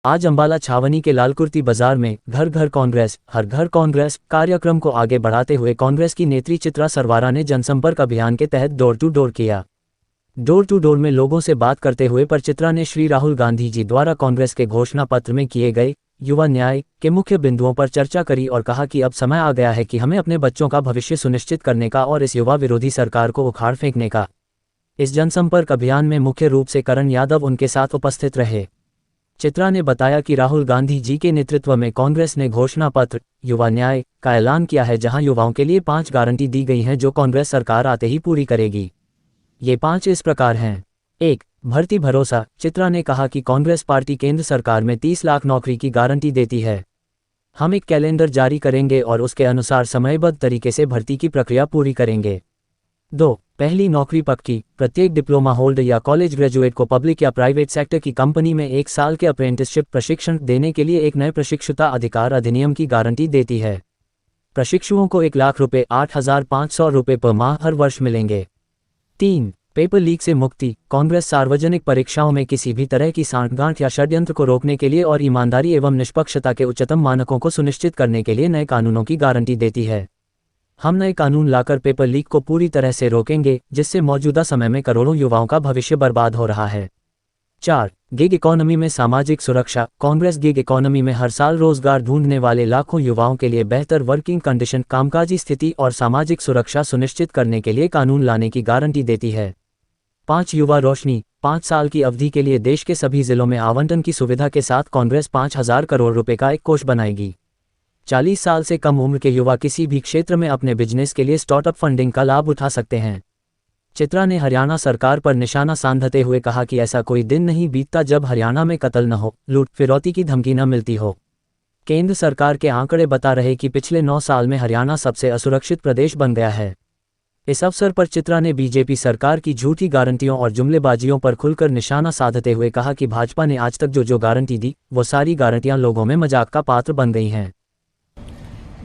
आज अंबाला छावनी के लालकुर्ती बाजार में घर घर कांग्रेस हर घर कांग्रेस कार्यक्रम को आगे बढ़ाते हुए कांग्रेस की नेत्री चित्रा सरवारा ने जनसंपर्क अभियान के तहत डोर टू डोर किया। डोर टू डोर में लोगों से बात करते हुए पर चित्रा ने श्री राहुल गांधी जी द्वारा कांग्रेस के घोषणा पत्र में किए गए युवा न्याय के मुख्य बिंदुओं पर चर्चा करी और कहा कि अब समय आ गया है कि हमें अपने बच्चों का भविष्य सुनिश्चित करने का और इस युवा विरोधी सरकार को उखाड़ फेंकने का। इस जनसंपर्क अभियान में मुख्य रूप से करण यादव उनके साथ उपस्थित रहे। चित्रा ने बताया कि राहुल गांधी जी के नेतृत्व में कांग्रेस ने घोषणा पत्र युवा न्याय का ऐलान किया है, जहां युवाओं के लिए 5 गारंटी दी गई हैं जो कांग्रेस सरकार आते ही पूरी करेगी। ये 5 इस प्रकार हैं। 1. भर्ती भरोसा। चित्रा ने कहा कि कांग्रेस पार्टी केंद्र सरकार में 30 लाख नौकरी की गारंटी देती है। हम एक कैलेंडर जारी करेंगे और उसके अनुसार समयबद्ध तरीके से भर्ती की प्रक्रिया पूरी करेंगे। 2. पहली नौकरी पक्की। प्रत्येक डिप्लोमा होल्डर या कॉलेज ग्रेजुएट को पब्लिक या प्राइवेट सेक्टर की कंपनी में 1 साल के अप्रेंटिसशिप प्रशिक्षण देने के लिए एक नए प्रशिक्षुता अधिकार अधिनियम की गारंटी देती है। प्रशिक्षुओं को 1 लाख रुपये 8,500 रुपये पर माह हर वर्ष मिलेंगे। 3. पेपर लीक से मुक्ति। कांग्रेस सार्वजनिक परीक्षाओं में किसी भी तरह की सांठगांठ या षड्यंत्र को रोकने के लिए और ईमानदारी एवं निष्पक्षता के उच्चतम मानकों को सुनिश्चित करने के लिए नए कानूनों की गारंटी देती है। हम नए कानून लाकर पेपर लीक को पूरी तरह से रोकेंगे, जिससे मौजूदा समय में करोड़ों युवाओं का भविष्य बर्बाद हो रहा है। 4. गिग इकोनॉमी में सामाजिक सुरक्षा। कांग्रेस गिग इकोनॉमी में हर साल रोजगार ढूंढने वाले लाखों युवाओं के लिए बेहतर वर्किंग कंडीशन, कामकाजी स्थिति और सामाजिक सुरक्षा सुनिश्चित करने के लिए कानून लाने की गारंटी देती है। 5. युवा रोशनी। 5 साल की अवधि के लिए देश के सभी जिलों में आवंटन की सुविधा के साथ कांग्रेस 5,000 करोड़ रुपए का एक कोष बनाएगी। 40 साल से कम उम्र के युवा किसी भी क्षेत्र में अपने बिजनेस के लिए स्टार्टअप फंडिंग का लाभ उठा सकते हैं। चित्रा ने हरियाणा सरकार पर निशाना साधते हुए कहा कि ऐसा कोई दिन नहीं बीतता जब हरियाणा में कत्ल न हो, लूट फिरौती की धमकी न मिलती हो। केंद्र सरकार के आंकड़े बता रहे कि पिछले 9 साल में हरियाणा सबसे असुरक्षित प्रदेश बन गया है। इस अवसर पर चित्रा ने बीजेपी सरकार की झूठी गारंटियों और जुमलेबाजियों पर खुलकर निशाना साधते हुए कहा कि भाजपा ने आज तक जो गारंटी दी वो सारी गारंटियां लोगों में मजाक का पात्र बन गई हैं।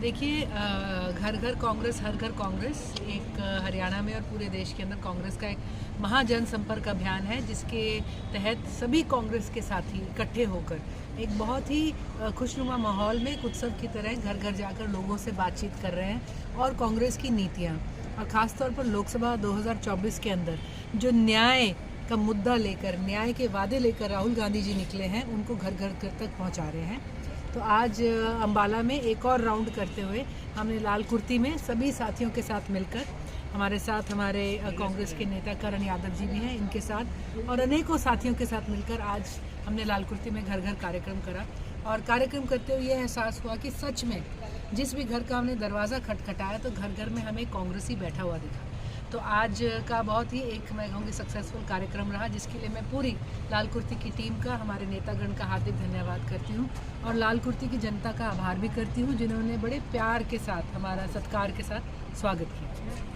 देखिए, घर घर कांग्रेस हर घर कांग्रेस एक हरियाणा में और पूरे देश के अंदर कांग्रेस का एक महाजन संपर्क अभियान है, जिसके तहत सभी कांग्रेस के साथी इकट्ठे होकर एक बहुत ही खुशनुमा माहौल में एक उत्सव की तरह घर घर जाकर लोगों से बातचीत कर रहे हैं और कांग्रेस की नीतियां और ख़ासतौर पर लोकसभा 2024 के अंदर जो न्याय का मुद्दा लेकर, न्याय के वादे लेकर राहुल गांधी जी निकले हैं, उनको घर घर तक पहुँचा रहे हैं। तो आज अंबाला में एक और राउंड करते हुए हमने लाल कुर्ती में सभी साथियों के साथ मिलकर, हमारे साथ हमारे कांग्रेस के नेता करण यादव जी भी हैं, इनके साथ और अनेकों साथियों के साथ मिलकर आज हमने लाल कुर्ती में घर घर कार्यक्रम करा। और कार्यक्रम करते हुए यह एहसास हुआ कि सच में जिस भी घर का हमने दरवाज़ा खटखटाया तो घर घर में हमें कांग्रेसी बैठा हुआ दिखा। तो आज का बहुत ही एक मैं कहूँगी सक्सेसफुल कार्यक्रम रहा, जिसके लिए मैं पूरी लाल कुर्ती की टीम का, हमारे नेतागण का हार्दिक धन्यवाद करती हूँ और लाल कुर्ती की जनता का आभार भी करती हूँ, जिन्होंने बड़े प्यार के साथ, हमारा सत्कार के साथ स्वागत किया।